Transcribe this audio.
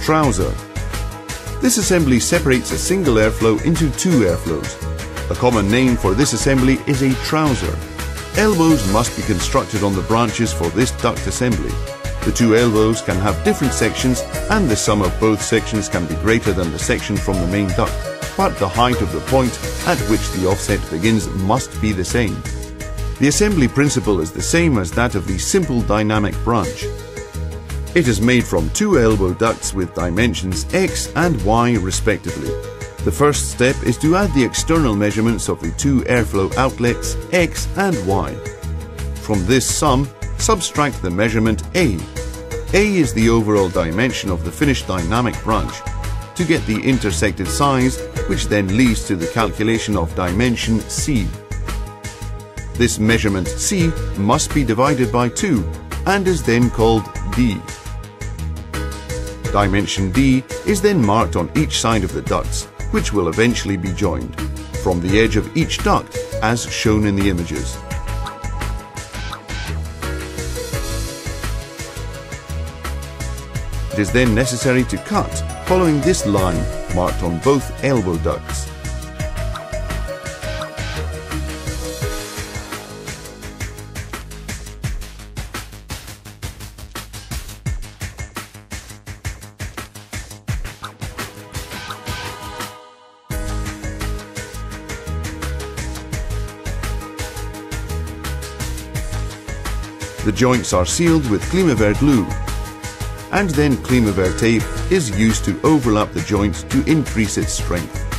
Trouser. This assembly separates a single airflow into two airflows. A common name for this assembly is a trouser. Elbows must be constructed on the branches for this duct assembly. The two elbows can have different sections, and the sum of both sections can be greater than the section from the main duct, but the height of the point at which the offset begins must be the same. The assembly principle is the same as that of the simple dynamic branch. It is made from two elbow ducts with dimensions X and Y respectively. The first step is to add the external measurements of the two airflow outlets X and Y. From this sum, subtract the measurement A. A is the overall dimension of the finished dynamic branch, to get the intersected size, which then leads to the calculation of dimension C. This measurement C must be divided by 2 and is then called D. Dimension D is then marked on each side of the ducts, which will eventually be joined from the edge of each duct as shown in the images. It is then necessary to cut following this line marked on both elbow ducts. The joints are sealed with CLIMAVER glue, and then CLIMAVER tape is used to overlap the joint to increase its strength.